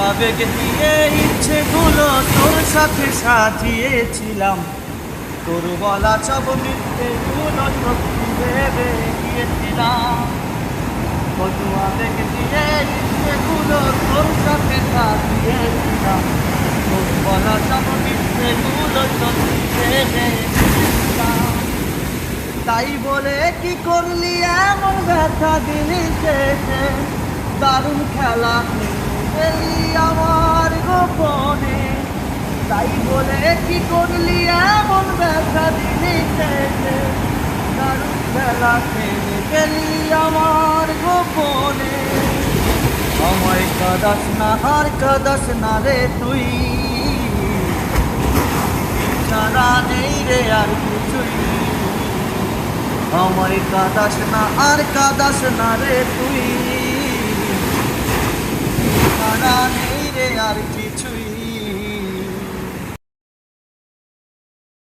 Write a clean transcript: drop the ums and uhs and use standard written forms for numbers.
আবেগ দিয়ে ইচ্ছেগুলো তোর সাথে সাজিয়েছিলাম, তোর বলা সব মিথ্যেগুলো সত্যি ভেবে গিয়েছিলাম। কত আবেগ দিয়ে ইচ্ছেগুলো তোর সাথে সাজিয়েছিলাম, তোর বলা সব মিথ্যেগুলো সত্যি ভেবে গিয়েছিলাম। তাই বলে কি করলি এমন ব্যথা দিলি শেষে, দারুণ খেলা খেলি আমার গোপনে। তাই বলে কি করলি এমন ব্যথা দিলি শেষে, দারুণ খেলা খেলে গেলি আমার গোপনে। আমায় কাঁদাস না আর কাঁদাস না রে তুই, ছাড়া নেই রে আর কিছুই। আমায় কাঁদাস না আর কাঁদাস না রে তুই, ছাড়া নেই রে আর কিছুই।